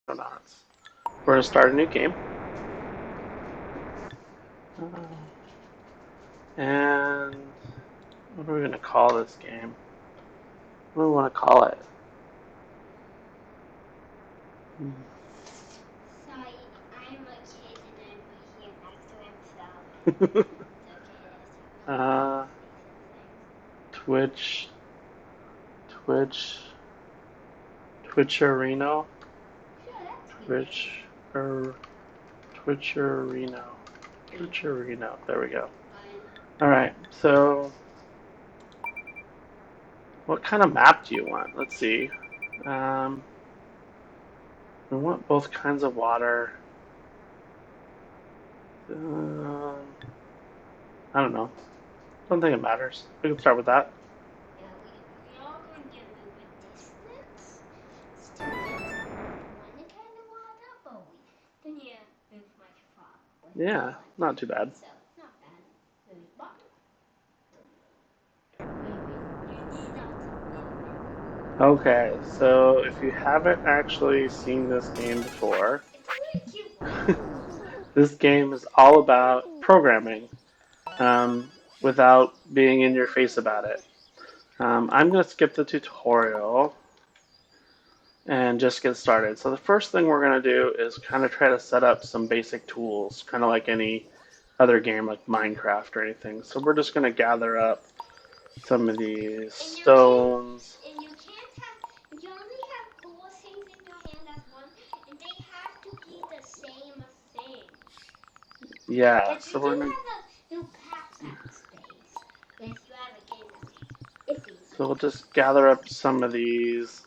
Autonauts. We're going to start a new game. And what are we going to call this game? What do we want to call it? Sorry, I'm a kid and I'm here next to him, so it's okay. uh, Twitch, Twitch, Twitcherino, Sure, that's good. Twitch, Twitcherino, Twitcherino. There we go. All right. So, what kind of map do you want? Let's see. Um, we want both kinds of water. Um, I don't know. Don't think it matters. We can start with that. Yeah, we all going to get a little bit distance. Still get one kind of water, but we then yeah, move much far with Yeah, one. not too bad. So not bad. Really bottom. You need out to Okay, so if you haven't actually seen this game before, It's a really cute one. this game is all about programming without being in your face about it. I'm going to skip the tutorial and just get started. So the first thing we're going to do is kind of try to set up some basic tools, kind of like any other game like Minecraft or anything. So we're just going to gather up some of these And stones. you can't have you only have four things in your hand at once, and they have to be the same thing. Yeah, But you so do we're gonna have a little pass space if you have a game that's iffy. so we'll just gather up some of these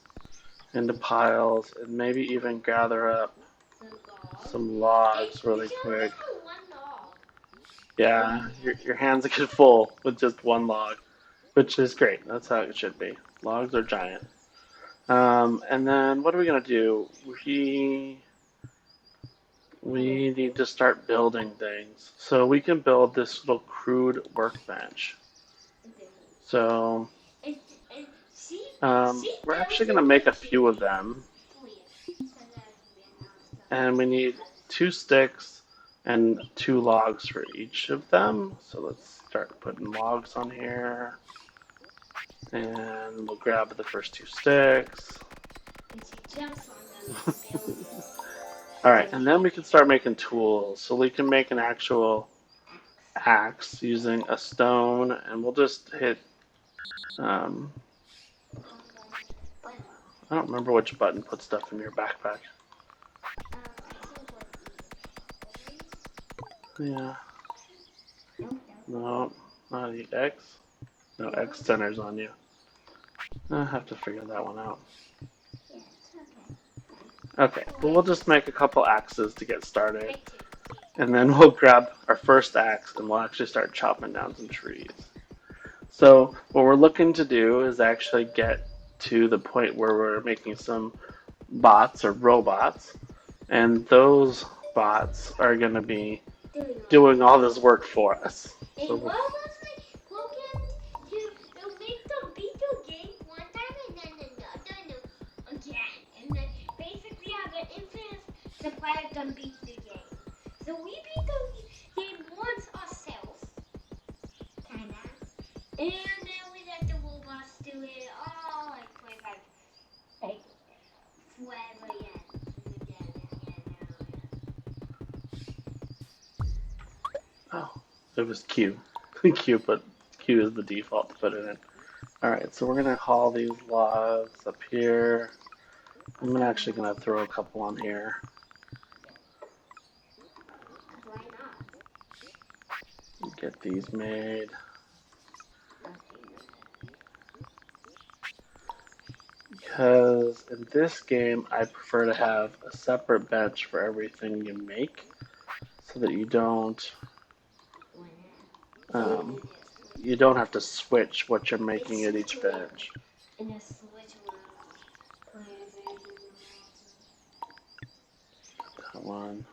into piles and maybe even gather up The log. some They logs you really can only quick. have one log. Yeah, your hands get full with just one log, which is great. That's how it should be. Logs are giant. And then what are we gonna do? We need to start building things. So we can build this little crude workbench. So And, and see, we're there's actually a gonna make a few of recipe them, for you. Because I've been out and we need stuff. 2 sticks and 2 logs for each of them. So let's start putting logs on here. And we'll grab the first 2 sticks. And she jumps on them and builds Alright, and then we can start making tools. So we can make an actual axe using a stone, and we'll just hit. Um, I don't remember which button puts stuff in your backpack. Yeah, no, not the X. No, X centers on you. I have to figure that one out. Okay, well we'll just make a couple axes to get started, and then we'll grab our first axe and we'll actually start chopping down some trees. So what we're looking to do is actually get to the point where we're making some bots or robots, and those bots are going to be doing all this work for us. And So what was like Logan to make the video game one time and then another again. And then basically have an infinite supply of them beat the game. So we beat the game once ourselves. Kinda. And then we let the robots do it all like for like forever again. oh, it was Q. Q, but Q is the default to put it in. All right, so we're gonna haul these logs up here. I'm actually gonna throw a couple on here. Why not? Get these made. Because in this game, I prefer to have a separate bench for everything you make, so that um, you don't have to switch what you're making at each bench. And a switch around. That one.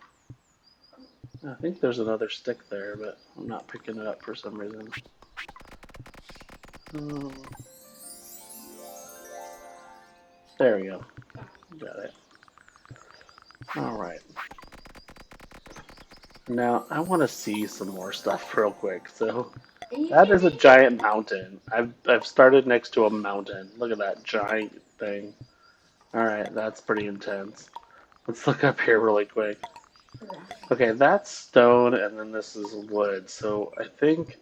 I think there's another stick there, but I'm not picking it up for some reason. Um, there we go. Got it. All right. Now I want to see some more stuff real quick. So And you that can is a make it. giant mountain. I've started next to a mountain. Look at that giant thing. All right, that's pretty intense. Let's look up here really quick. Okay, that's stone, and then this is wood. So I think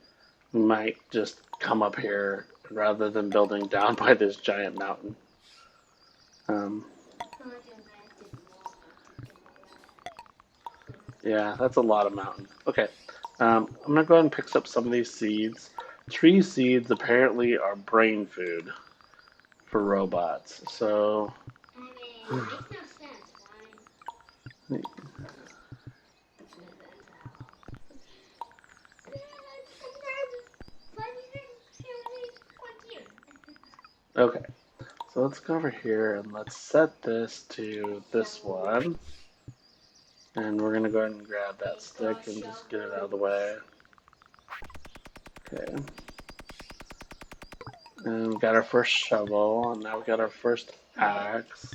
we might just come up here rather than building down by this giant mountain. Um, yeah, that's a lot of mountain. Okay, I'm gonna go ahead and pick up some of these seeds. Tree seeds apparently are brain food for robots. So I mean, it makes no sense. Why? Sometimes funny things really quite cute. okay, so let's go over here and let's set this to this Shovel. one. And we're gonna go ahead and grab that It's called stick and just get it out of the shovels. way. Okay. And we got our first shovel, and now we got our first Yeah. axe.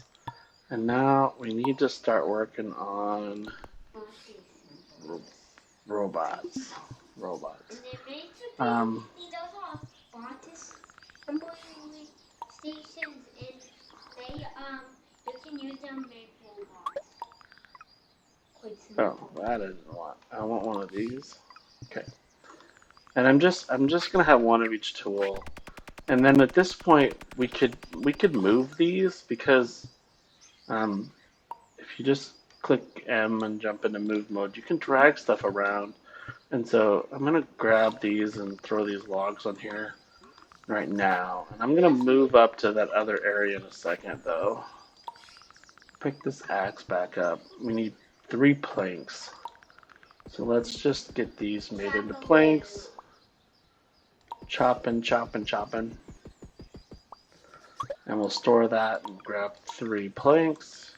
And now we need to start working on Body ro- symbols. robots. Robots. And then basically, Um, those are artists embroidery stations, and they you can use them to make robots. Quite oh, simple. that isn't one. I want one of these. Okay. And I'm just gonna have one of each tool. And then at this point we could move these because um, if you just click M and jump into move mode, you can drag stuff around. And so I'm gonna grab these and throw these logs on here right now. And I'm gonna Yes, move up to that other area in a second though. Pick this axe back up. We need 3 planks. So let's just get these made chop into away. planks. Chopping, chopping, chopping. And we'll store that and grab 3 planks.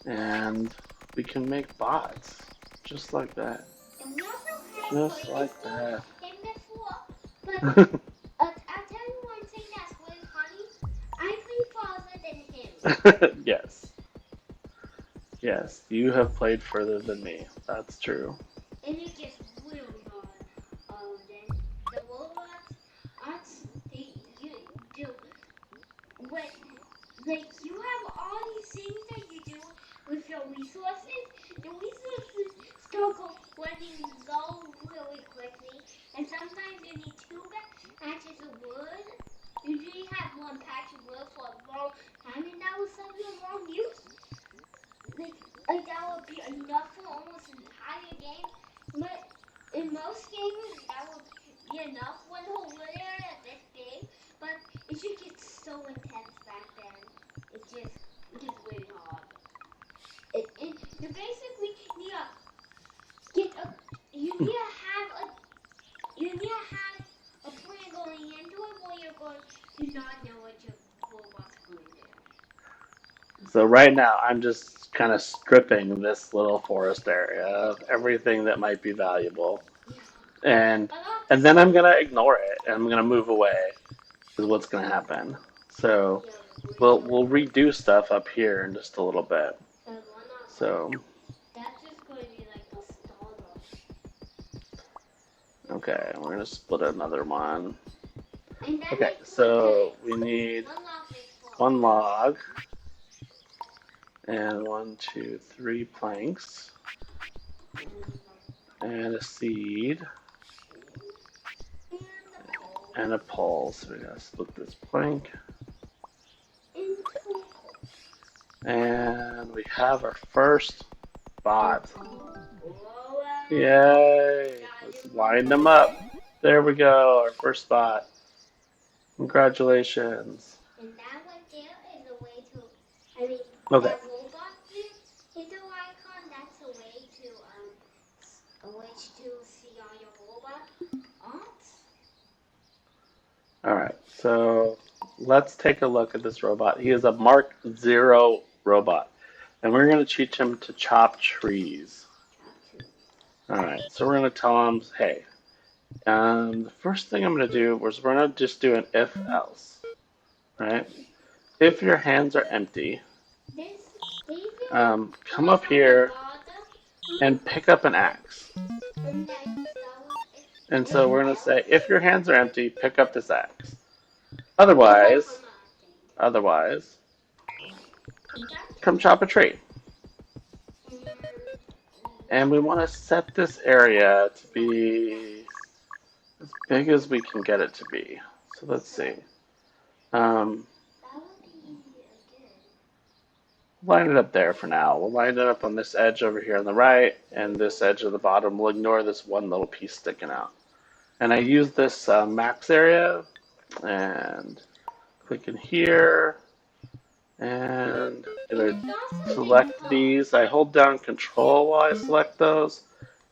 And we can make bots. Just like that. And we also have Just played this like game that. in before, but I'll tell you one thing that's really funny. I play farther than him. Yes. Yes. You have played further than me. That's true. And it gets really hard. Then the robots, us, you do when like you have all these things that you do with your resources. The resources still go running low really quickly, and sometimes you need two patches of wood. Usually have one patch of wood for a long time, and that will serve you a long use. Like, like that would be enough for almost an entire game. But in most games, that would be enough. One whole wood area this big, but it just gets so intense back then. It gets really hard. You basically need to get a, you need to have a, you need to have a plan going into it where you're going to not know what your robot's going to do. So right now I'm just kind of stripping this little forest area of everything that might be valuable. Yeah. And A lot to and then I'm see. gonna ignore it and I'm gonna move away is what's gonna happen. So Yeah, we we'll redo stuff up here in just a little bit. one not like So that's just going to be like a starter. okay, we're gonna split another one. And that Okay, makes more so planks. we need One log makes four one planks. log and 1, 2, 3 planks and a seed And the pole. and a pole. So we gotta split this plank. Into And we have our first bot. whoa, Yay! gotta Let's do one line them more up. thing. There we go, our first bot. Congratulations. And that right there is a way to, I mean, Okay. that robot thing, hit the icon, that's a way to, a way to see all your robot arts. All right. So let's take a look at this robot. He is a Mark Zero robot, and we're going to teach him to chop trees. Chop trees. All right. So we're going to tell him, hey, the first thing I'm going to do was we're going to just do an if else. Right? If your hands are empty, This, these come up here and pick up an axe. And so we're going to say, if your hands are empty, pick up this axe. Otherwise, otherwise, come chop a tree. And we want to set this area to be as big as we can get it to be. So let's see. Um, line it up there for now. We'll line it up on this edge over here on the right, and this edge of the bottom. We'll ignore this one little piece sticking out. And I use this max area, and click in here, and I'm going to select these. I hold down Control while I select those,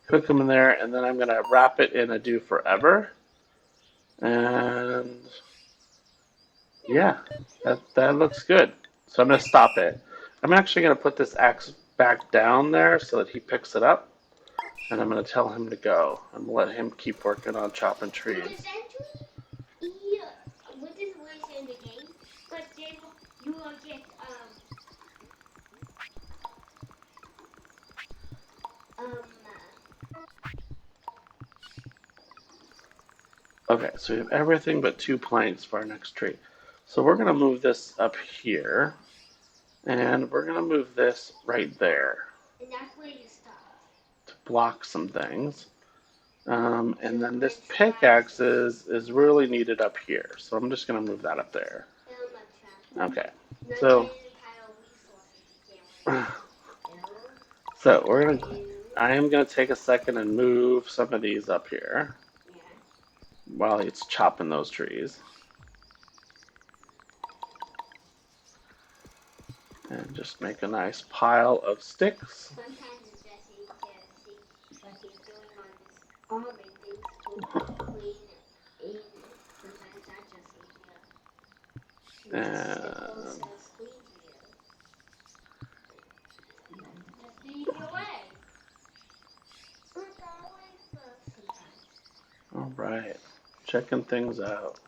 click them in there, and then I'm going to wrap it in a do forever. And yeah, that looks good. So I'm going to stop it. I'm actually going to put this axe back down there so that he picks it up. And I'm going to tell him to go. I'm going to let him keep working on chopping trees. What is worse in the game? But then you will get um Okay, so we have everything but 2 planks for our next tree. So we're going to move this up here. And we're going to move this right there. And that's where you stop. To block some things. And then this pickaxe is really needed up here. So I'm just going to move that up there. Okay. So, so I am going to take a second and move some of these up here while it's chopping those trees. And just make a nice pile of sticks. Sometimes it's just you can't see what he's doing on his arm and things to clean in. Sometimes I just see here. And just lead your way. All right, checking things out.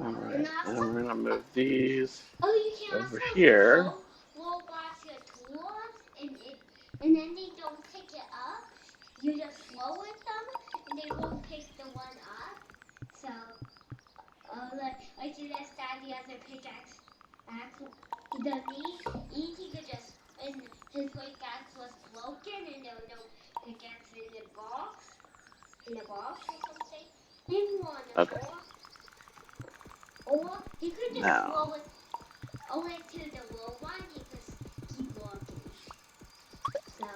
All right, and we're gonna move these over here. Robots your tools, and then they don't pick it up. You just throw it them, and they won't pick the one up. So, like you just had the other pickaxe, the knee, he could just, and his pickaxe was broken, and there was no pickaxe in the box or something. Maybe one or Okay. Or he could just Now. throw it only to the low one, he could keep walking. So,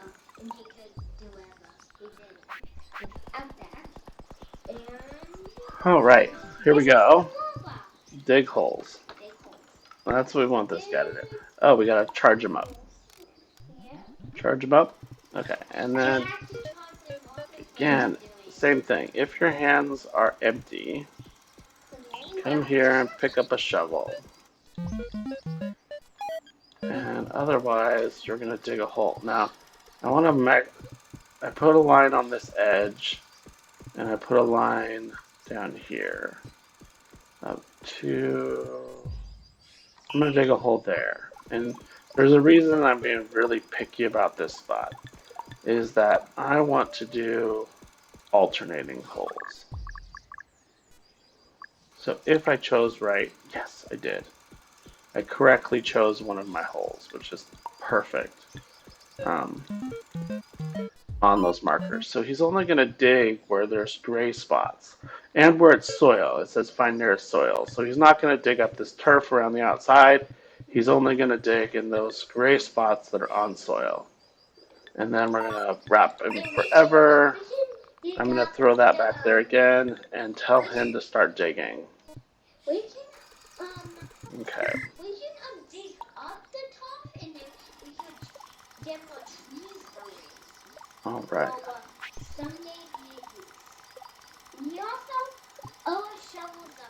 and he could do whatever he did without that. And All right, here we go. Dig holes. Dig holes. Well, that's what we want this guy to do. Oh, we gotta charge him up. Yeah. Charge him up. Okay, and then again, same thing. If your hands are empty, come here and pick up a shovel. And otherwise, you're gonna dig a hole. Now, I want to make. I put a line on this edge, and I put a line down here. Up to. I'm gonna dig a hole there, and there's a reason I'm being really picky about this spot. Is that I want to do alternating holes. So if I chose right, yes, I did. I correctly chose one of my holes, which is perfect on those markers. So he's only going to dig where there's gray spots and where it's soil. It says find nearest soil. So he's not going to dig up this turf around the outside. He's only going to dig in those gray spots that are on soil. And then we're going to wrap him forever. I'm going to throw that back there again and tell him to start digging. Okay. We can dig up the top and then we could get more trees going. All right. Someday maybe. We also shovel the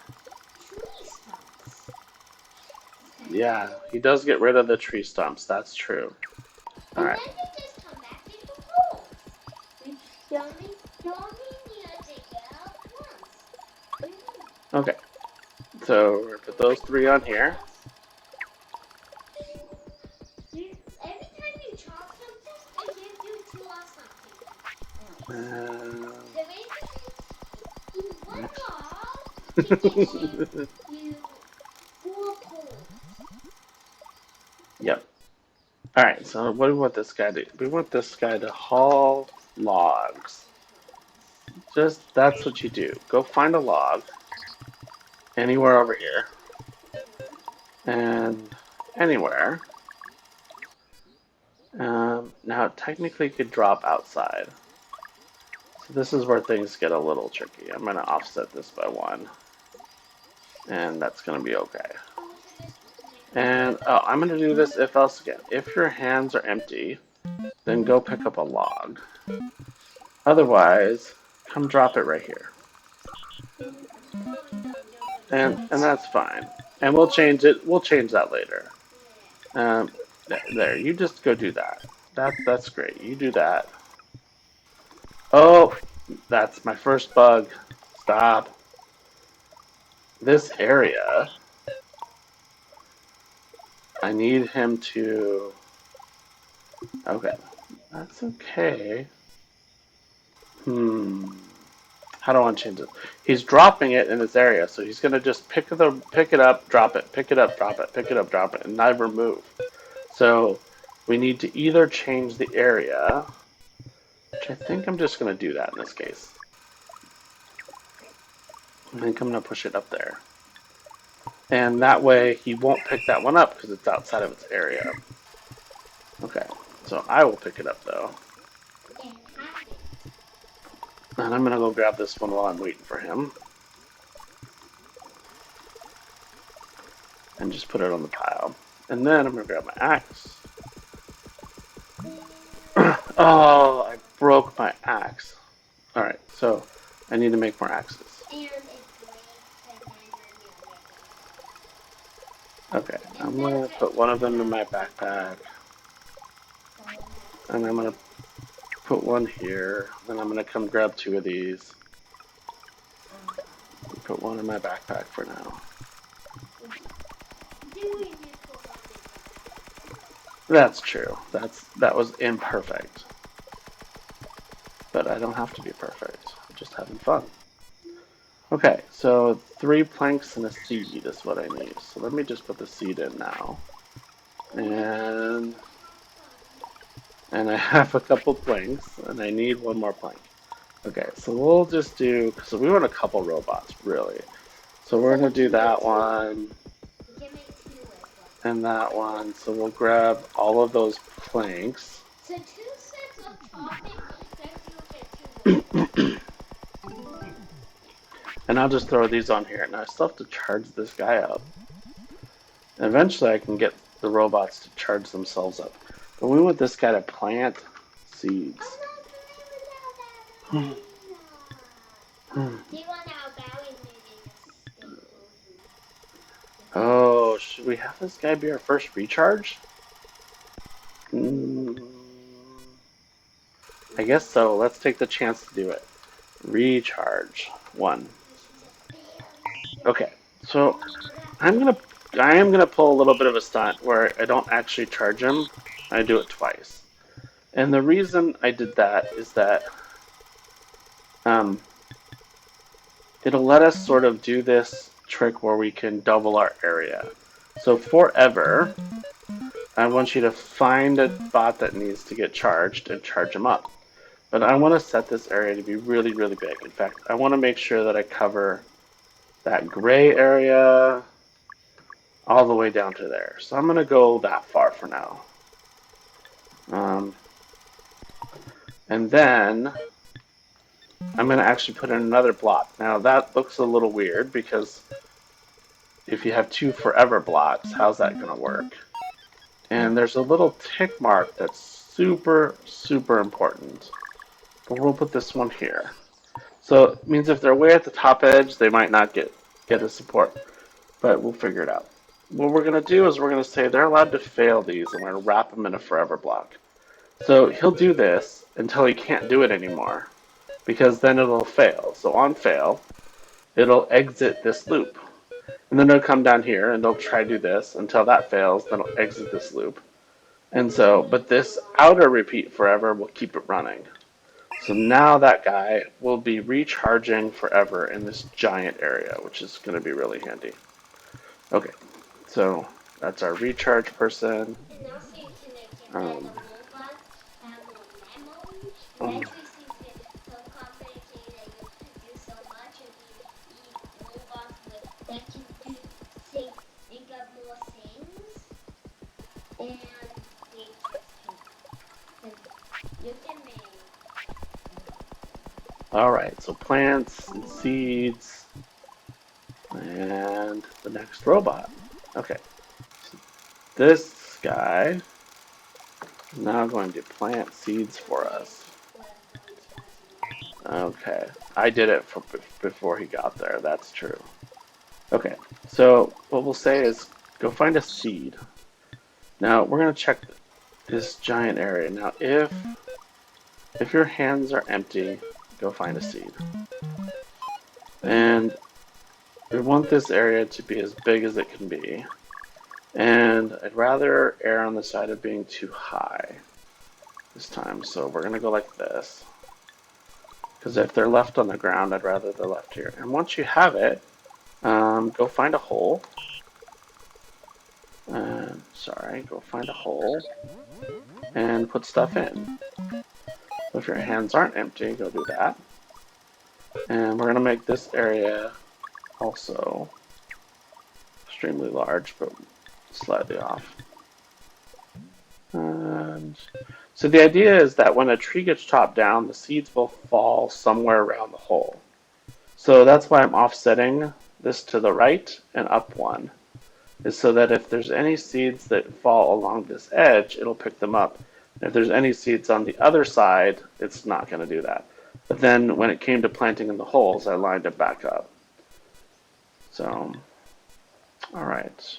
tree stumps. Yeah, he does get rid of the tree stumps. That's true. All right. And then they just come back into holes. You only need to dig it out once. Okay. So we're gonna put those 3 on here. So basically, in one Next. log, he gives you 4 poles. Yep. All right. So what do we want this guy to do? We want this guy to haul logs. Just that's what you do. Go find a log anywhere over here and anywhere. Now it technically could drop outside. So this is where things get a little tricky. I'm going to offset this by 1. And that's going to be okay. Oh, so this And oh, I'm going to do this if else again. If your hands are empty, then go pick up a log. Otherwise, come drop it right here. And that's fine. And we'll change it. We'll change that later. Um, there, you just go do that. That's great. You do that. Oh, that's my first bug. Stop. This area, I need him to. Okay, that's okay. Hmm. How do I want to change it? He's dropping it in this area, so he's gonna just pick it up, drop it, pick it up, drop it, pick it up, drop it, and never move. So we need to either change the area, which I think I'm just gonna do that in this case. I think I'm gonna push it up there, and that way he won't pick that one up because it's outside of its area. Okay, so I will pick it up though, and I'm gonna go grab this one while I'm waiting for him. And just put it on the pile. And then I'm going to grab my axe. Oh, I broke my axe. Alright, so I need to make more axes. Okay, I'm going to put one of them in my backpack. And I'm going to put one here. Then I'm going to come grab 2 of these. Put one in my backpack for now. That's true. That was imperfect. But I don't have to be perfect. I'm just having fun. Okay, so 3 planks and a seed is what I need. So let me just put the seed in now. And I have a couple planks, and I need 1 more plank. Okay, so we'll just do, so we want a couple robots, really. So we're going to do that one and that one. So we'll grab all of those planks. So 2 sets of chopping, then you'll get 2 And I'll just throw these on here. Now I still have to charge this guy up. And eventually I can get the robots to charge themselves up. But we want this guy to plant seeds. Do you want our bowing meeting? Oh, should we have this guy be our first recharge? I guess so. Let's take the chance to do it. Recharge 1. Okay, so I am gonna pull a little bit of a stunt where I don't actually charge him. I do it twice. And the reason I did that is that it'll let us sort of do this trick where we can double our area. So forever, I want you to find a bot that needs to get charged and charge him up. But I want to set this area to be really, really big. In fact, I want to make sure that I cover that gray area all the way down to there. So I'm going to go that far for now. And then I'm going to actually put in another block. Now that looks a little weird because if you have 2 forever blocks, how's that going to work? And there's a little tick mark that's super, super important. But we'll put this one here. So it means if they're way at the top edge, they might not get a support. But we'll figure it out. What we're going to do is we're going to say they're allowed to fail these, and we're going to wrap them in a forever block. So he'll do this until he can't do it anymore, because then it'll fail. So on fail, it'll exit this loop. And then it'll come down here, and it'll try to do this until that fails, then it'll exit this loop. And so, but this outer repeat forever will keep it running. So now that guy will be recharging forever in this giant area, which is going to be really handy. Okay, so that's our recharge person. And also you can get that Um, the robots have more memory, and um, that makes you feel confident saying that you do so much if you eat robots with that can do say think of more things and they just can because you can make all right, so plants and seeds and the next robot. Okay, so this guy is now going to plant seeds for yes us. we're going to as Okay, I did it before he got there. That's true. Okay, so what we'll say is go find a seed. Now we're gonna check this giant area. Now if your hands are empty, go find a seed. And we want this area to be as big as it can be. And I'd rather err on the side of being too high this time. So we're gonna go like this. Because if they're left on the ground, I'd rather they're left here. And once you have it, go find a hole. Sorry, go find a hole and put stuff in. So if your hands aren't empty, go do that. And we're going to make this area also extremely large, but slightly off. And so the idea is that when a tree gets chopped down, the seeds will fall somewhere around the hole. So that's why I'm offsetting this to the right and up one, is so that if there's any seeds that fall along this edge, it'll pick them up. And if there's any seeds on the other side, it's not going to do that. But then when it came to planting in the holes, I lined it back up. So, all right.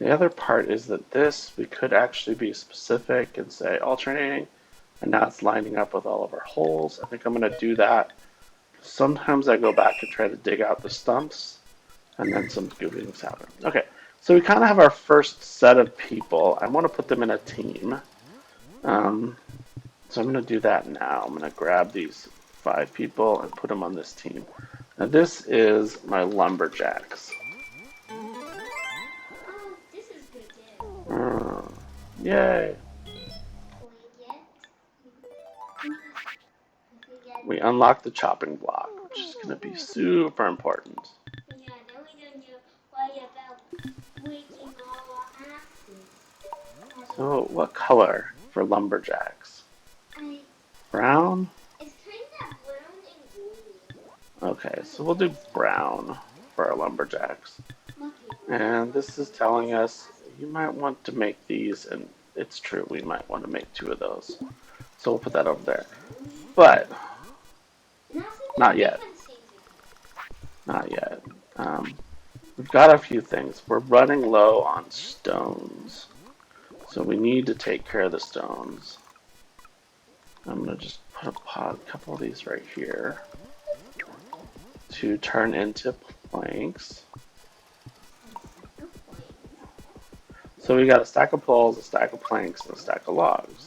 The other part is that this, we could actually be specific and say alternating, and now it's lining up with all of our holes. I think I'm going to do that. Sometimes I go back and try to dig out the stumps, and then some goofy things happen. Okay, so we kind of have our first set of people. I want to put them in a team. So I'm going to do that now. I'm going to grab these 5 people and put them on this team. Now this is my lumberjacks. oh this is good too. Yay! We get We unlock the chopping block, which is going to be super important. yeah, then we don't need to worry about breaking all our axes. So what color for lumberjacks? I Brown? it's kind of brown and green. Okay, so we'll do brown for our lumberjacks. Okay, And this is telling us you might want to make these, and it's true, we might want to make 2 of those. So we'll put that over there. But, and also there's not yet. different things you Not yet. We've got a few things. We're running low on stones. So we need to take care of the stones. I'm going to just put a couple of these right here to turn into planks. So we got a stack of poles, a stack of planks, and a stack of logs.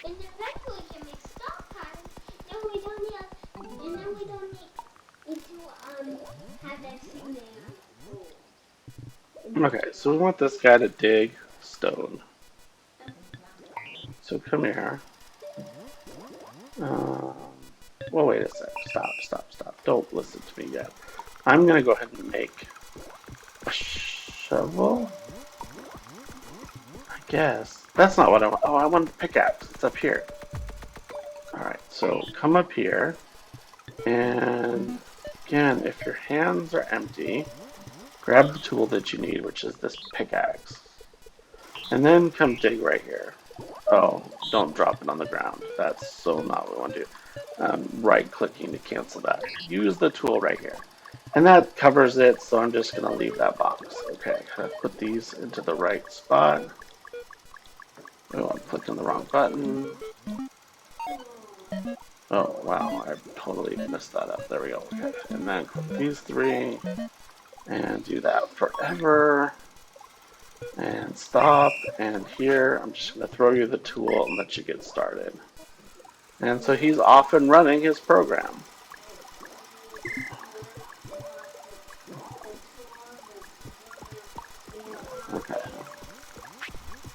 and eventually we can make stop times. Then we don't need and then we don't need to have everything there. Okay, so we want this guy to dig stone. So come here. Well, wait a sec. Stop. Don't listen to me yet. I'm going to go ahead and make a shovel. I guess. That's not what I want. Oh, I want the pickaxe. It's up here. Alright, so come up here. And again, if your hands are empty, grab the tool that you need, which is this pickaxe. And then come dig right here. Oh, don't drop it on the ground. That's so not what we want to do. Right clicking to cancel that. Use the tool right here. And that covers it, so I'm just going to leave that box. Okay, put these into the right spot. Oh, I'm clicking the wrong button. Oh, wow, I totally messed that up. There we go. Okay, and then click these 3 and do that forever. And stop, and here I'm just going to throw you the tool and let you get started. And so he's off and running his program. Okay.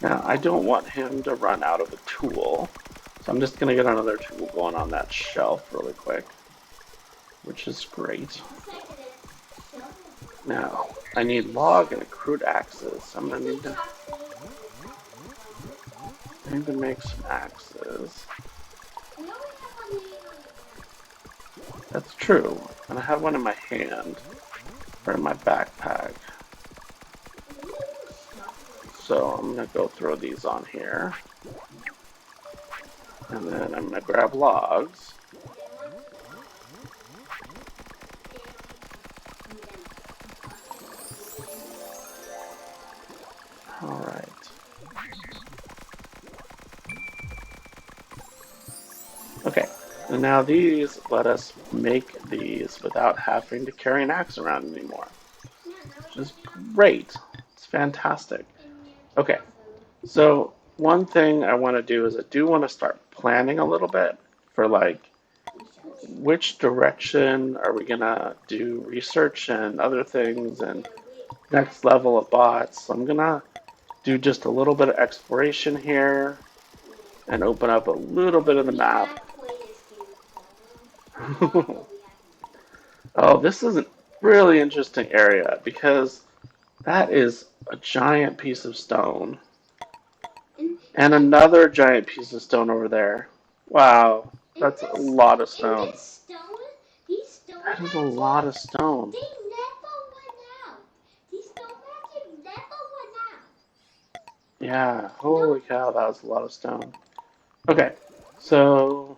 Now I don't want him to run out of a tool, so I'm just going to get another tool going on that shelf really quick, which is great. Now I need log and crude axes. So I'm going to need to make some axes. That's true, and I have one in my hand, or in my backpack. So I'm going to go throw these on here. And then I'm going to grab logs. Alright. Okay, and now these let us make these without having to carry an axe around anymore. Which is great. It's fantastic. Okay, so one thing I want to do is I do want to start planning a little bit for like which direction are we gonna do research and other things and next level of bots. So I'm gonna do just a little bit of exploration here and open up a little bit of the map. Oh, this is a really interesting area because that is a giant piece of stone. And another giant piece of stone over there. Wow, that's a lot of stone. That is a lot of stone. They never went out. These stone magic never went out. Yeah, holy cow, that was a lot of stone. Okay, so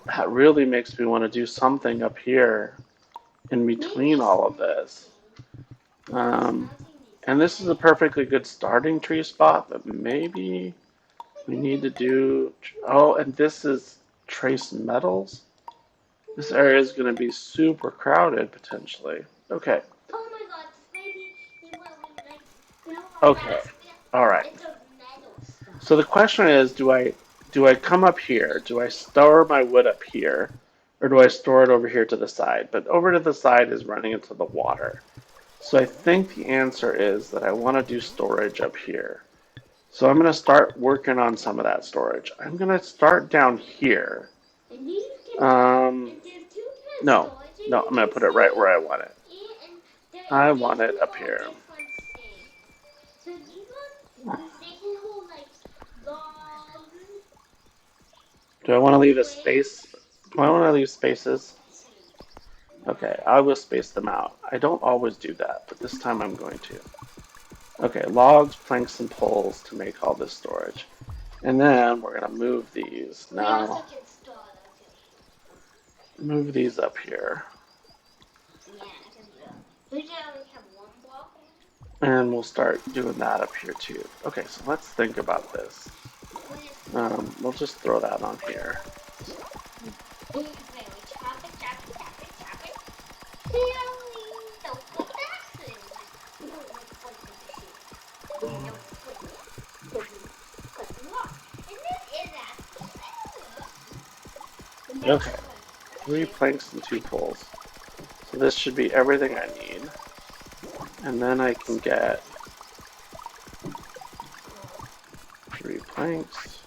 that really makes me want to do something up here in between all of this. Um, and this is a perfectly good starting tree spot, but maybe we need to do. Oh, and this is trace metals. This area is going to be super crowded potentially. Okay. Oh my god, maybe he went with like Okay. All right. it's a metal stuff. So the question is, do I come up here? Do I store my wood up here? Or do I store it over here to the side? But over to the side is running into the water. So I think the answer is that I want to do storage up here. So I'm going to start working on some of that storage. I'm going to start down here. And you can Um, and there's two kind of no, storage no, you I'm going can to put it right store where I want it. and I these want it will up hold here. different things. So these ones they can hold like logs, Do I want to leave a twigs. space? Do I want to leave spaces? Okay, I will space them out. I don't always do that, but this time I'm going to. Okay, logs, planks, and poles to make all this storage. And then we're going to move these. We also Now, can store those. move these up here. Yeah, I can do that. We only have one block. And we'll start doing that up here too. Okay, so let's think about this. We'll just throw that on here. We chop it, chop it, chop it, chop it. Don't put that in. We don't like put the shit. We don't put it. Because we want. And this is actually Okay, 3 planks and 2 poles. So this should be everything I need. And then I can get 3 planks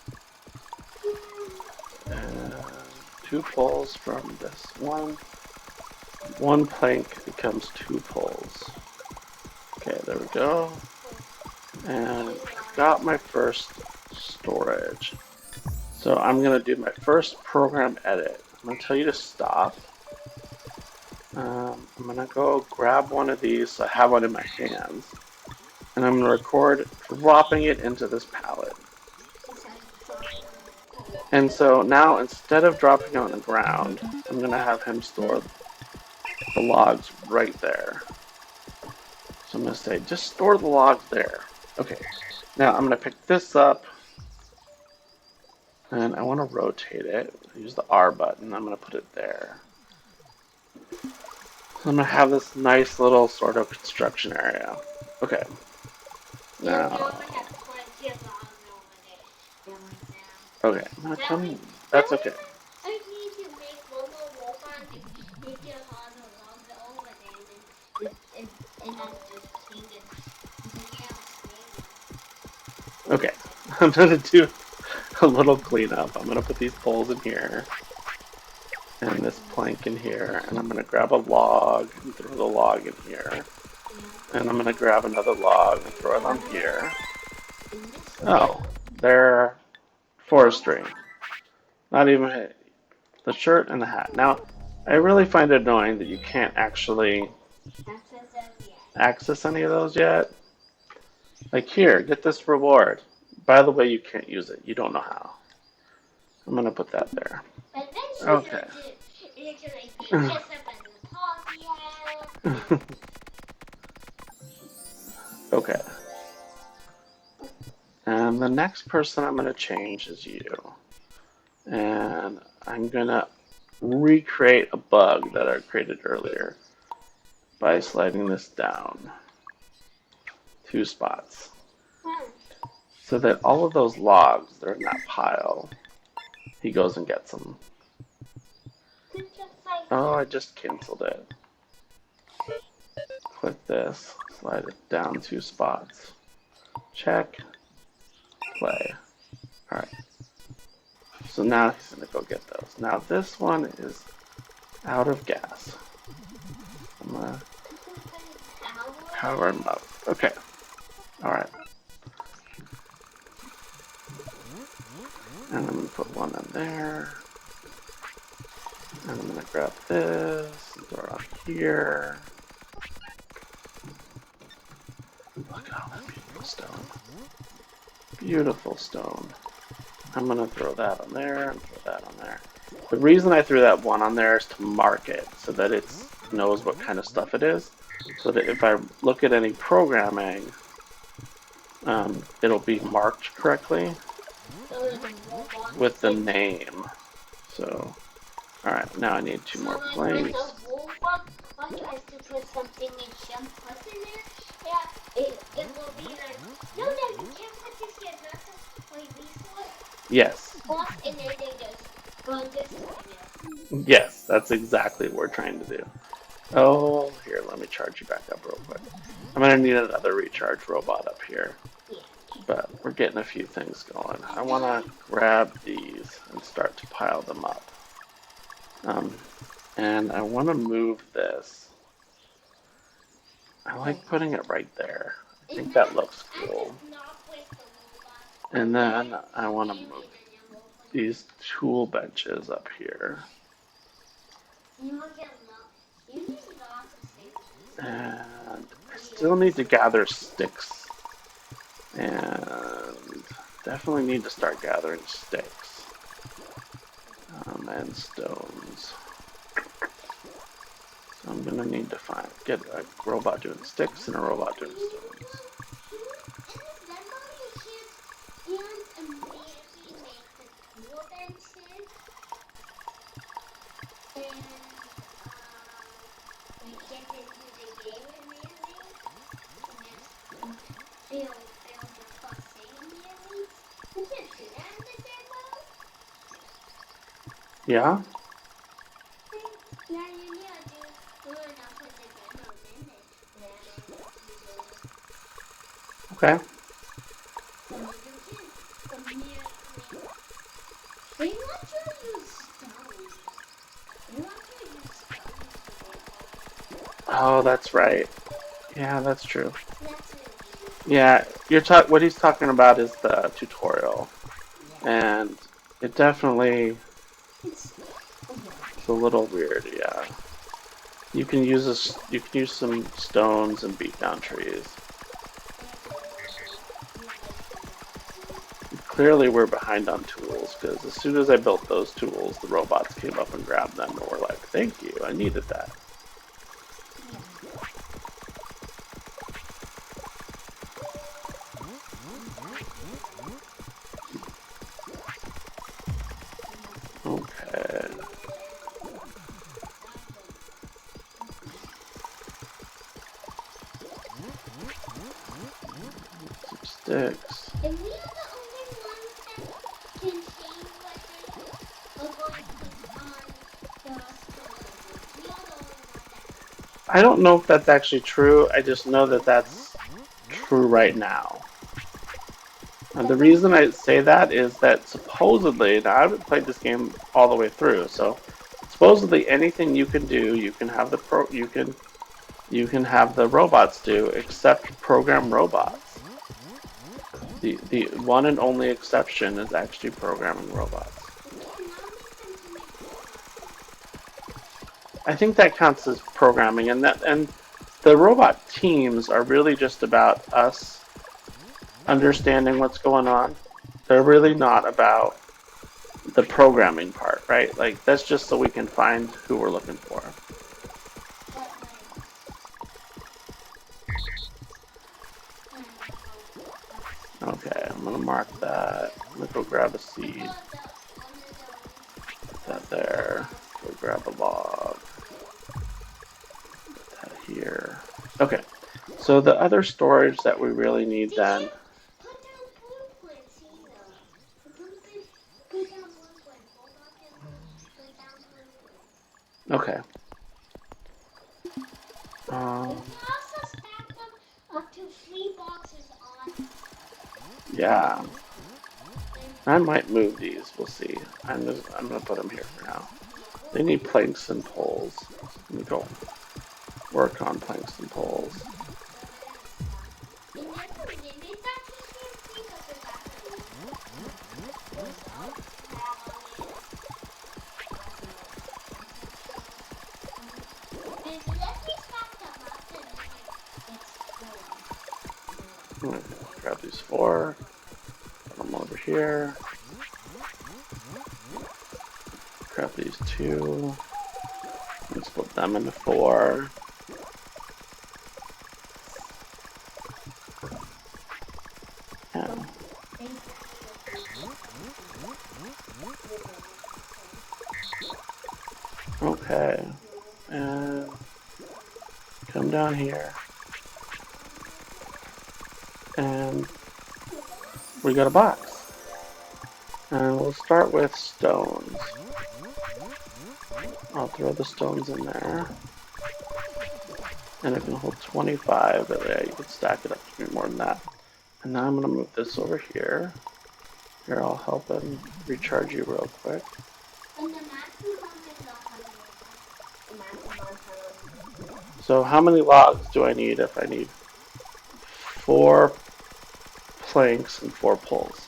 and 2 poles from this one. 1 plank becomes 2 poles. Okay, there we go. And I've got my first storage. So I'm going to do my first program edit. I'm going to tell you to stop. I'm going to go grab one of these so I have one in my hands. And I'm going to record dropping it into this pallet. And so now instead of dropping it on the ground, I'm going to have him store the logs right there. So I'm going to say, just store the logs there. Okay, now I'm going to pick this up. And I want to rotate it. Use the R button. I'm going to put it there. I'm gonna have this nice little sort of construction area. Okay. Yeah, now Now, I have plenty of logs over there. Doing them. okay. Now Now we, come. now That's we okay. I need to make one more robot and take your all the logs over there and then just clean it. Yeah, Okay. I'm gonna do a little cleanup. I'm gonna put these poles in here and this plank in here, and I'm gonna grab a log and throw the log in here. And I'm gonna grab another log and throw it on here. Oh, they're forestry. Not even the shirt and the hat. Now, I really find it annoying that you can't actually access them yet. access any of those yet. Like here, get this reward. By the way, you can't use it. You don't know how. I'm gonna put that there. But eventually Okay. you'll do like kiss up and party out. Okay. And the next person I'm gonna change is you. And I'm gonna recreate a bug that I created earlier by sliding this down 2 spots. So that all of those logs that are in that pile, he goes and gets them. Oh, I just canceled it. Click this, slide it down 2 spots. Check, play. Alright. So now he's gonna go get those. Now this one is out of gas. I'm gonna power him up. Okay. Alright. And I'm gonna put one in there. And I'm gonna grab this and throw it on here. Look at all that beautiful stone. Beautiful stone. I'm gonna throw that on there and throw that on there. The reason I threw that one on there is to mark it so that it knows what kind of stuff it is. So that if I look at any programming, it'll be marked correctly with the name. So, alright, now I need 2 more planks. Once I have to put something in some plus in there, yeah, it will be like, no, you can't put this here, not to like before. Yes. Off and then they just go this way. Yes, that's exactly what we're trying to do. Oh, here, let me charge you back up real quick. I'm gonna need another recharge robot up here. But we're getting a few things going. I wanna grab these and start to pile them up. And I wanna move this. I like putting it right there. I think that looks cool. And then I wanna move these tool benches up here. And I still need to gather sticks. And definitely need to start gathering sticks. And stones. So I'm gonna need to get a robot doing sticks and a robot doing stones. Yeah? Okay. Oh, that's right. Yeah, that's true. Yeah, what he's talking about is the tutorial. And it definitely is a little weird, yeah. You can use some stones and beat down trees. Clearly we're behind on tools, because as soon as I built those tools, the robots came up and grabbed them and were like, thank you, I needed that. Okay. Some sticks. And we are the only ones that can change what they are going to put on the stove. We are the only ones that I don't know if that's actually true. I just know that that's true right now. And the can. But reason I say that is that supposedly, now I haven't played this game all the way through, so supposedly anything you can do, you can have the robots do, except program robots. The one and only exception is actually programming robots. we cannot make them to make robots. I think that counts as programming, and the robot teams are really just about us understanding what's going on. They're really not about the programming part, right? Like that's just so we can find who we're looking for. But like, Okay, I'm gonna mark that. I'm gonna go grab a seed. Put that there. Go grab a log. Put that here. Okay. So the other storage that we really need they then. can't put down blueprints either. Put down blueprints. Robot can put down blueprints. Okay. We Um. can also stack them up to 3 boxes on. Yeah. And I might move these. We'll see. I'm gonna put them here for now. They need planks and poles. So let me go work on planks and poles. there's a limit that you can see, but there's actually there's let me stack them up and then it's Okay, grab these four. Put them over here. Grab these two. And split them into four. Yeah. Okay. And come down here. And we got a box. And we'll start with stones. I'll throw the stones in there. And it can hold 25, but yeah, you can stack it up to be more than that. And now I'm going to move this over here. Here, I'll help and recharge you real quick. and the maximum is 100. The maximum So how many logs do I need if I need 4 planks and 4 poles?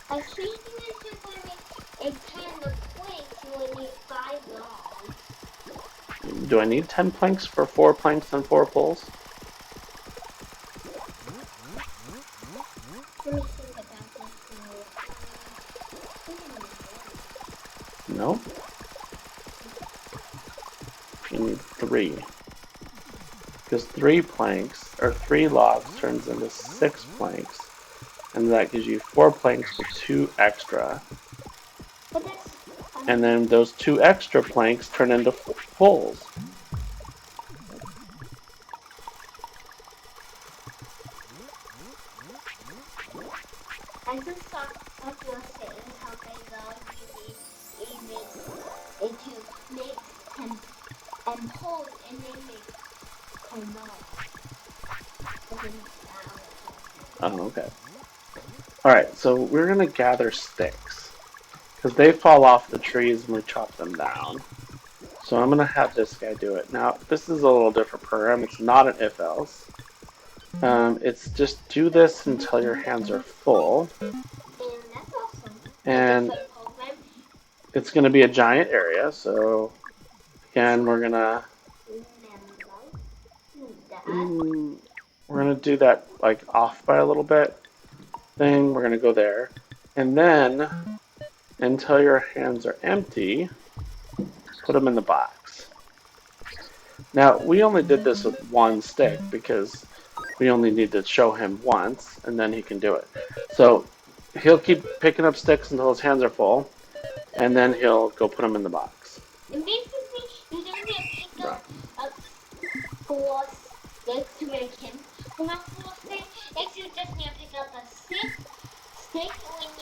I think if you're going to make a pan of planks, you will need 5 logs. Do I need 10 planks for 4 planks and 4 poles? Let me think about this. No. You need 3. Because 3 planks, or 3 logs turns into 6 planks. And that gives you 4 planks with 2 extra. And then those 2 extra planks turn into poles. I just thought of your saying how they love you need to make and hold and they make Oh, okay. Alright, so we're going to gather sticks. Because they fall off the trees when we chop them down. So I'm going to have this guy do it. Now, this is a little different program. It's not an if-else. It's just do this until your hands are full. And that's awesome. And it's going to be a giant area. So, again, we're going to... we're going to do that like off by a little bit thing. We're going to go there. And then, until your hands are empty, put them in the box. Now, we only did this with 1 stick because we only need to show him once and then he can do it. So he'll keep picking up sticks until his hands are full and then he'll go put them in the box. And basically, you don't need to pick up make him from a full stick. Next, you just need to pick up a stick when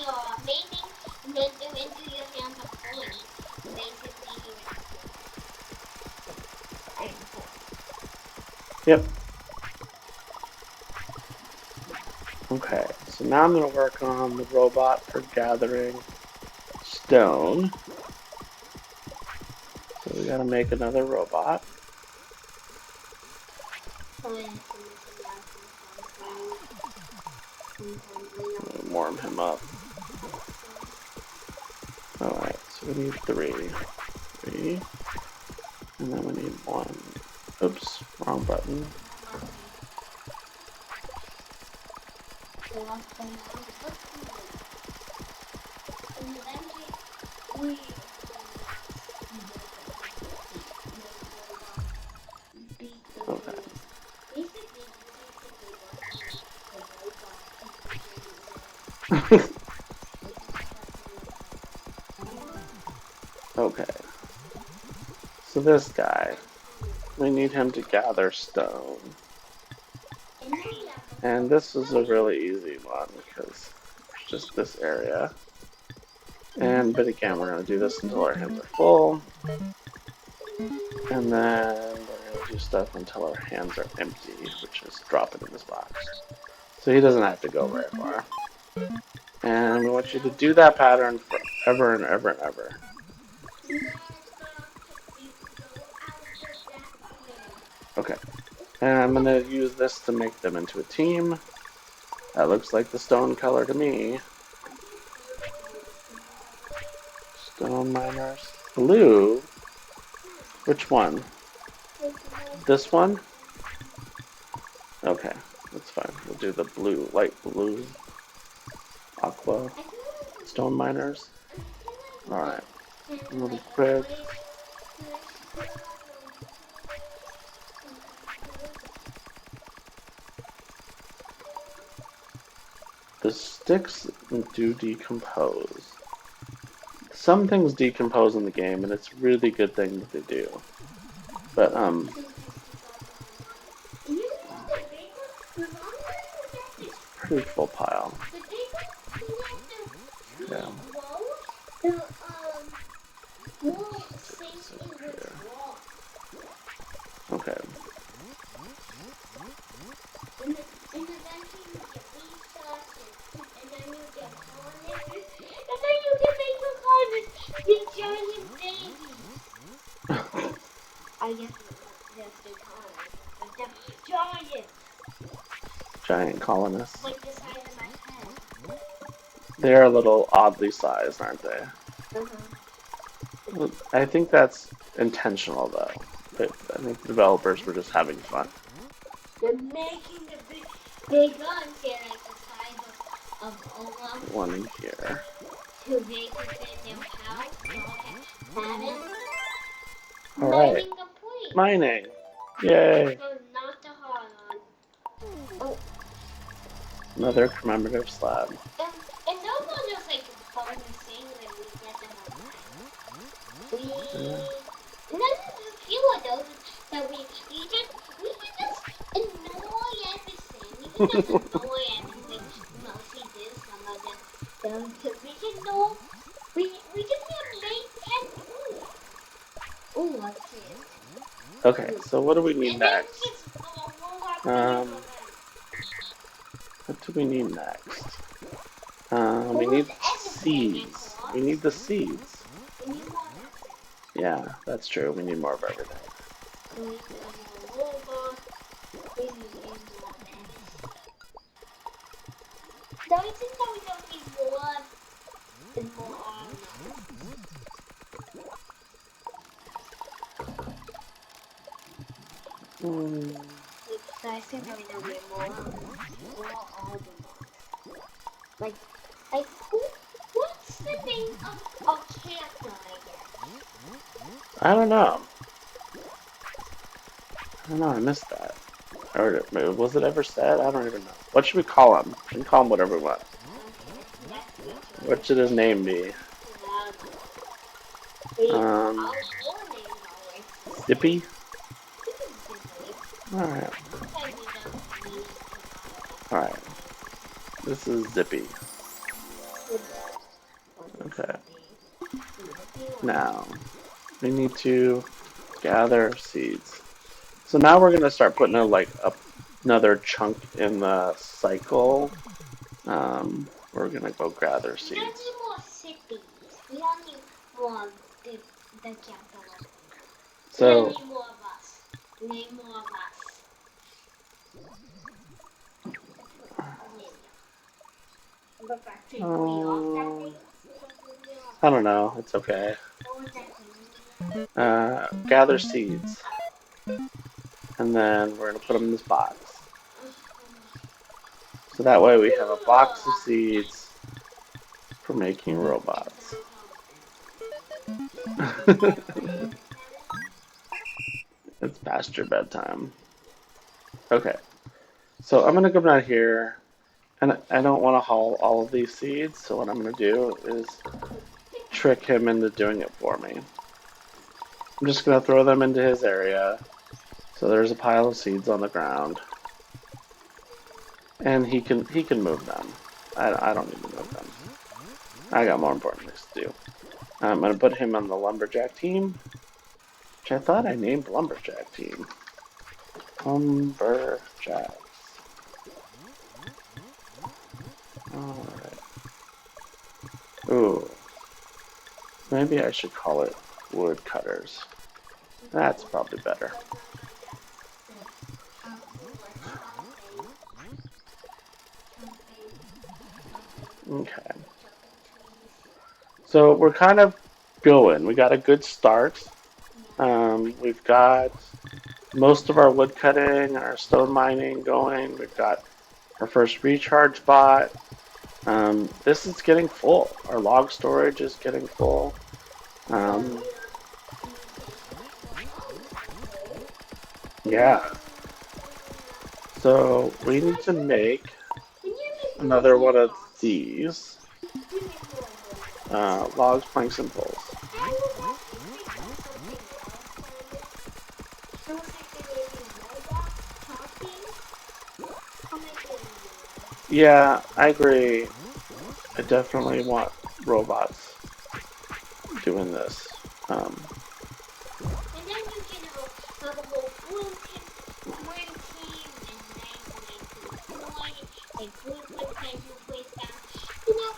you're mating, and then do into your hands a point. Basically, you Yep. Okay, so now I'm going to work on the robot for gathering stone. So we got to make another robot. Warm him up. Alright, so we need three. And then we need one. Oops, wrong button. Okay. Okay. So this guy, we need him to gather stone. And this is a really easy one because it's just this area. But again, we're going to do this until our hands are full. And then we're going to do stuff until our hands are empty, which is drop it in this box. So he doesn't have to go very far. And we want you to do that pattern forever and ever and ever. Okay. And I'm going to use this to make them into a team. That looks like the stone color to me. Stone miners. Blue? Which one? This one? Okay, that's fine. We'll do the blue, light blue, aqua, stone miners. Alright, really quick. The sticks do decompose. Some things decompose in the game, and it's a really good thing that they do. But, pretty full pile. Yeah. Okay. I guess that's the colors, but giant. Giant colonists. Like the size of my head. They're a little oddly sized, aren't they? I think that's intentional, though. I think the developers were just having fun. They're making the big guns here, like the size of Olaf. One in here. To make it in their house. Have it. Alright. Mining complete. Mining. Yay. So not the hard one. Oh. Another commemorative slab. And those are just like bonus things that we get to have. And then there's a few of those that we can just annoy everything. We can just annoy everything. Mostly do some of them. Because we can know. We just need to make 10 more. Oh, I see it. Okay, so what do we need next? What do we need next? We need seeds. We need the seeds. Yeah, that's true. We need more of everything. Don't you think that we don't need more and more armor? I think that we don't need more armor. Like what's the name of character, I guess? I don't know. I missed that. Or was it ever said? I don't even know. What should we call him? We can call him whatever we want. What should his name be? Zippy? Alright. Alright, this is Zippy. Okay, now we need to gather seeds. So now we're gonna start putting another chunk in the cycle. We're gonna go gather We don't seeds. need more cities. We don't need more of the capital. We don't So need more of us. We need more of us. But actually, we off that um, thing. We off. I don't know. It's okay. What was that thing? Gather seeds, and then we're gonna put them in this box. So that way we have a box of seeds for making robots. It's past your bedtime. Okay, so I'm gonna come down here, and I don't want to haul all of these seeds. So what I'm gonna do is trick him into doing it for me. I'm just gonna throw them into his area. So there's a pile of seeds on the ground, and he can move them. I don't need to move them. I got more important things to do. I'm gonna put him on the lumberjack team, which I thought I named lumberjack team. Lumberjacks. Alright. Ooh. Maybe I should call it woodcutters. That's probably better. Okay. So we're kind of going. We got a good start. We've got most of our wood cutting, our stone mining going. We've got our first recharge bot. This is getting full. Our log storage is getting full. Um, yeah. So we need to make another one of these logs, planks, and poles. Yeah, I agree. I definitely want robots doing this. Um, And then you can have a whole win team, and then you can deploy a blueprint that you place down. You know,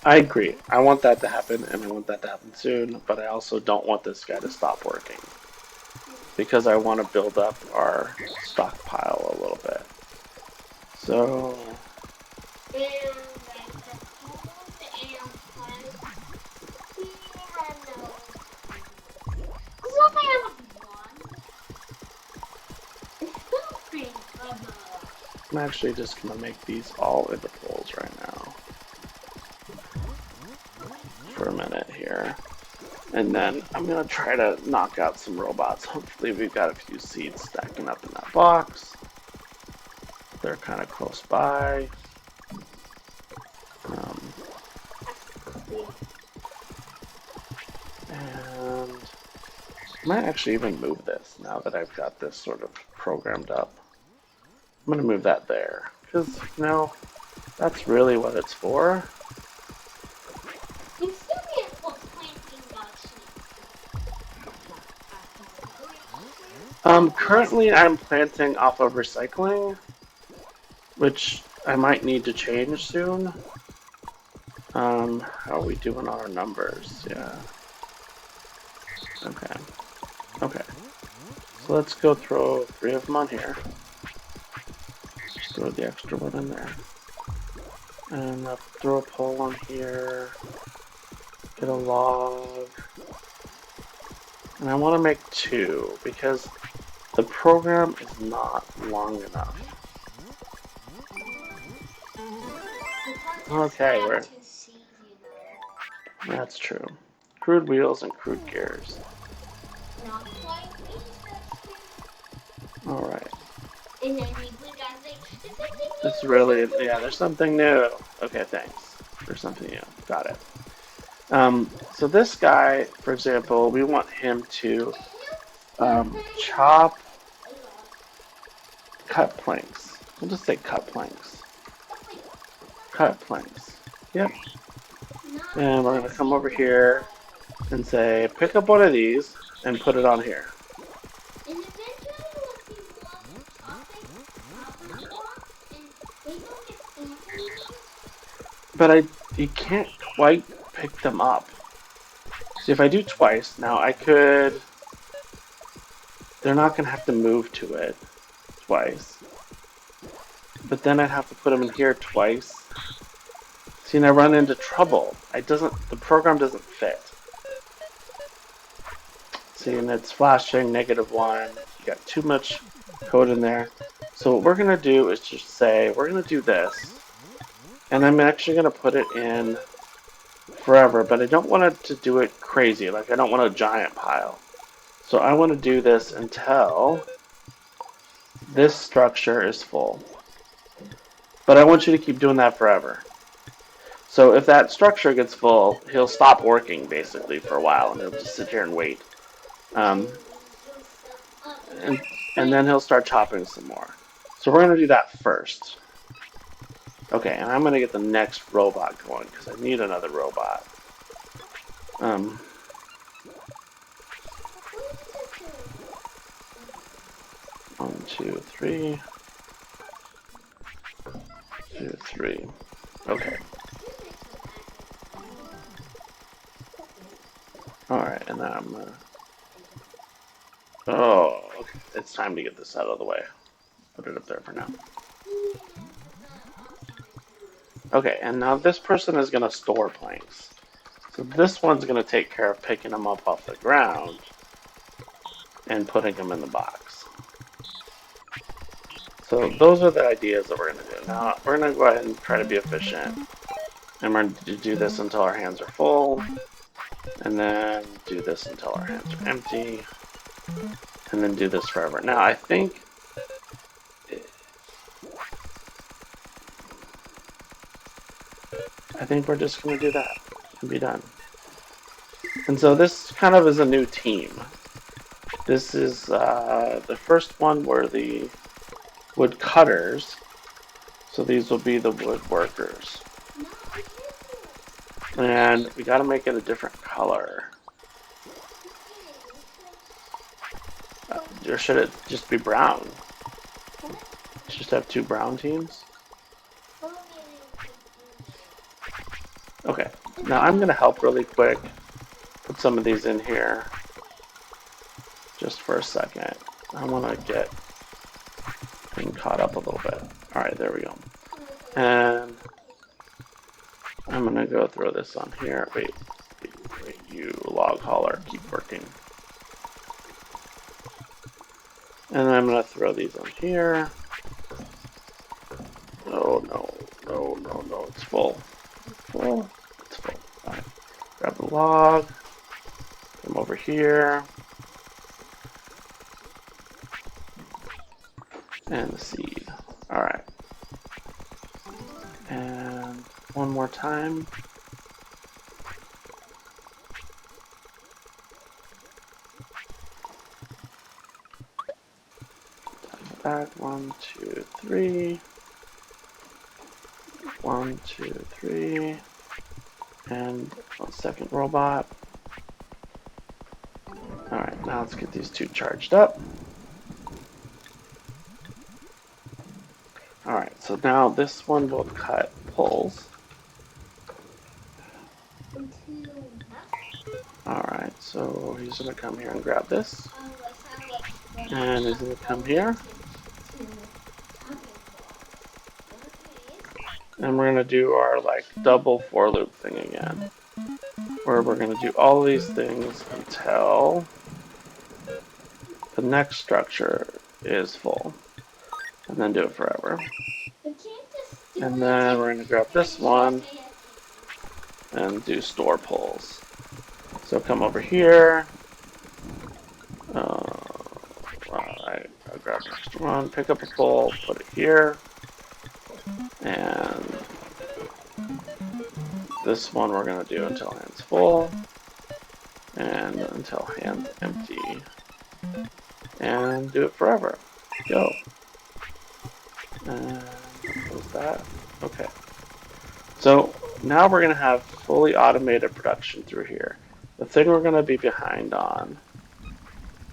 I agree. I want that to happen, and I want that to happen soon. But I also don't want this guy to stop working because I want to build up our stockpile a little bit. So and like the food and plants, we have no. What I have one? It's still pretty good. I'm actually just gonna make these all into poles right now for a minute here. And then I'm gonna try to knock out some robots. Hopefully we've got a few seeds stacking up in that box. They're kind of close by. Um, and I might actually even move this now that I've got this sort of programmed up. I'm gonna move that there because that's really what it's for. You still get for planting Currently I'm planting off of recycling, which I might need to change soon. How are we doing on our numbers? Yeah. Okay. Okay. So let's go throw 3 of them on here. Just throw the extra one in there. And throw a pole on here. Get a log. And I want to make 2 because the program is not long enough. Okay, that's true. Crude wheels and crude gears. Not quite Alright. and then we got like, It's really, yeah, there's something new. Okay, thanks. There's something new. Got it. So this guy, for example, we want him to chop cut planks. We'll just say cut planks. That's like, Cut planks. Yep. not And we're going to come over easy. here and say, pick up one of these and put it on here. And eventually when people love chopping blocks and they don't get stamped anymore. But you can't quite pick them up. See, if I do twice, now I could... They're not going to have to move to it twice. But then I'd have to put them in here twice. See, and I run into trouble. The program doesn't fit. See, and it's flashing -1. You got too much code in there. So what we're going to do is just say, we're going to do this. And I'm actually going to put it in forever, but I don't want it to do it crazy. Like, I don't want a giant pile. So I want to do this until this structure is full. But I want you to keep doing that forever. So if that structure gets full, he'll stop working, basically, for a while, and he'll just sit here and wait. Um, and, and then he'll start chopping some more. So we're going to do that first. Okay, and I'm going to get the next robot going, because I need another robot. 1, 2, 3. 2, 3. Okay. Alright, and then I'm gonna... Oh, okay. It's time to get this out of the way. Put it up there for now. Okay, and now this person is going to store planks. So this one's going to take care of picking them up off the ground and putting them in the box. So those are the ideas that we're going to do. Now we're going to go ahead and try to be efficient. And we're going to do this until our hands are full. And then do this until our hands are empty. And then do this forever. Now I think we're just going to do that and be done. And so this kind of is a new team. This is the first one were the wood cutters. So these will be the wood workers. And we got to make it a different color. Or should it just be brown? Just have 2 brown teams? Okay, now I'm going to help really quick. Put some of these in here. Just for a second. I want to get things caught up a little bit. Alright, there we go. And I'm going to go throw this on here. Wait, you log hauler, keep working. And I'm going to throw these on here. Oh no, it's full. It's full. Alright, grab the log. Come over here. And the seed. Alright. And one more time. Back, 1, 2, 3. 1, 2, 3. And a second robot. Alright, now let's get these 2 charged up. Alright, so now this one will cut poles. Alright, so he's going to come here and grab this. And he's going to come here. And we're going to do our like double for loop thing again. Where we're going to do all these things until the next structure is full. And then do it forever. And then we're going to grab this one and do store pulls. So come over here. Alright, I'll grab the next one, pick up a pull, put it here. And this one we're going to do until hands full. And until hands empty. And do it forever. Go. And close that. Okay. So now we're going to have fully automated production through here. The thing we're going to be behind on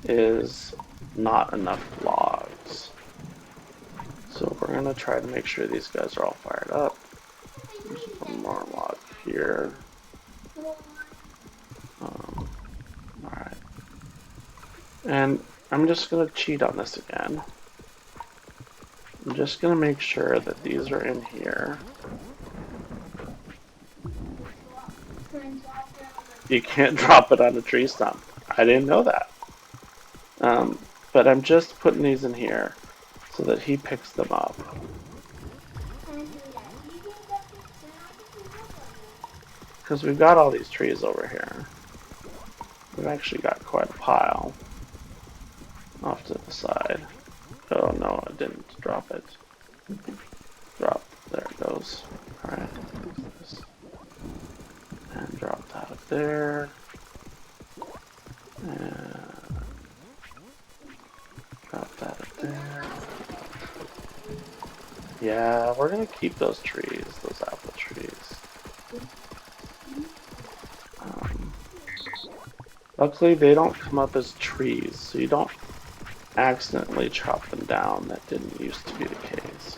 is not enough logs. So we're going to try to make sure these guys are all fired up. There's one more log here. Alright. And I'm just going to cheat on this again. I'm just going to make sure that these are in here. You can't drop it on a tree stump. I didn't know that. But I'm just putting these in here so that he picks them up. Because we've got all these trees over here. We've actually got quite a pile off to the side. Oh no, I didn't drop it. Drop. There it goes. Alright. And drop that up there. And drop that up there. Yeah, we're gonna keep those trees, those apple trees. Luckily, they don't come up as trees, so you don't accidentally chop them down. That didn't used to be the case.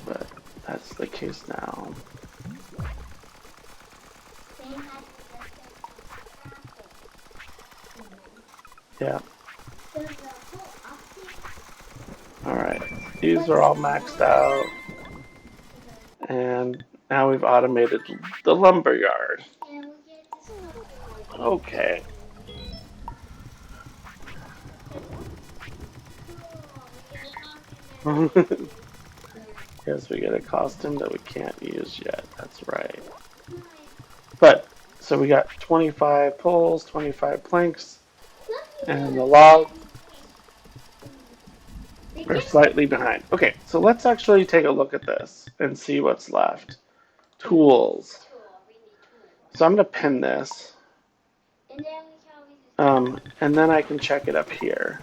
But that's the case now. Yeah. Alright. These are all maxed out. And now we've automated the lumber yard. Okay. Yes, we get a costume that we can't use yet. That's right. But, so we got 25 poles, 25 planks, and the log. We're slightly behind. Okay, so let's actually take a look at this and see what's left. Tools. So I'm going to pin this. And then I can check it up here.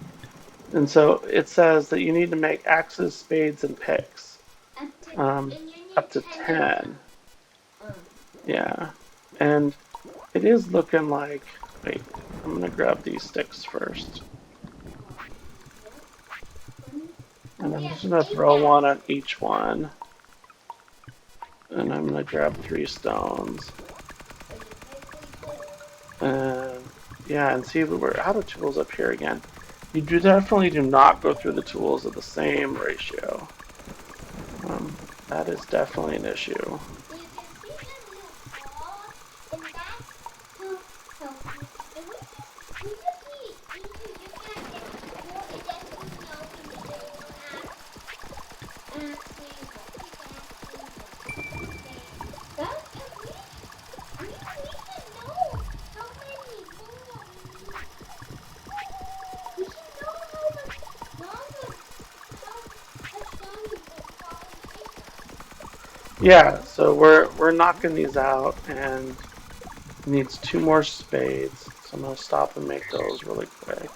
And so it says that you need to make axes, spades, and picks. Up to 10. Yeah. And it is looking like... Wait, I'm going to grab these sticks first. And I'm just going to throw one at each one. And I'm going to grab 3 stones. And yeah, and see, we're out of tools up here again. You definitely do not go through the tools at the same ratio. That is definitely an issue. Yeah, so we're knocking these out, and it needs 2 more spades. So I'm gonna stop and make those really quick.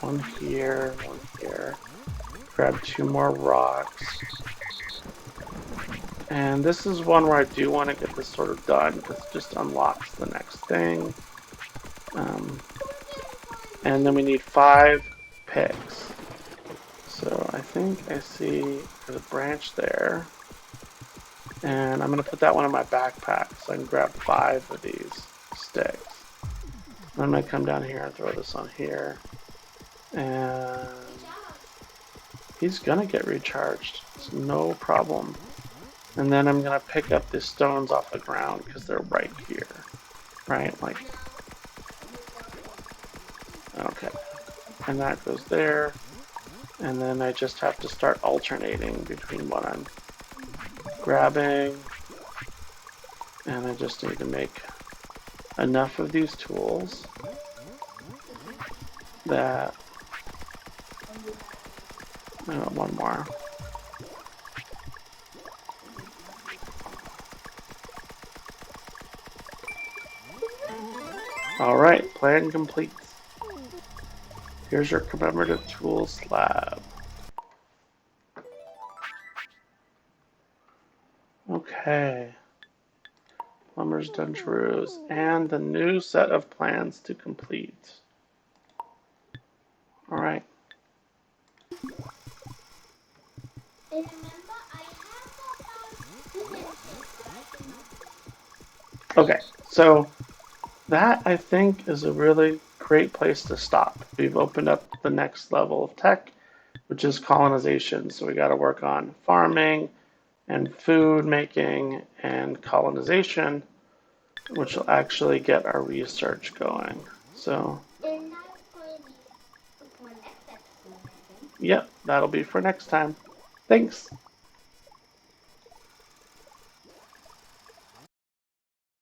One here, one here. Grab 2 more rocks. And this is one where I do want to get this sort of done because it just unlocks the next thing. And then we need 5 picks. So I think I see there's a branch there. And I'm going to put that one in my backpack so I can grab 5 of these sticks. And I'm going to come down here and throw this on here. And he's going to get recharged. It's no problem. And then I'm going to pick up the stones off the ground because they're right here. Right? Like, okay. And that goes there. And then I just have to start alternating between what I'm grabbing. And I just need to make enough of these tools that... I got one more. Alright, plan complete. Here's your commemorative tools slab. Okay. Plumber's Dungaroos. And the new set of plans to complete. Alright. And remember, I have about 2 minutes, so I cannot. Okay, so that I think is a really great place to stop. We've opened up the next level of tech, which is colonization. So we got to work on farming and food making and colonization, which will actually get our research going. So, And that's going to be for next episode, I think. yep, that'll be for next time. Thanks.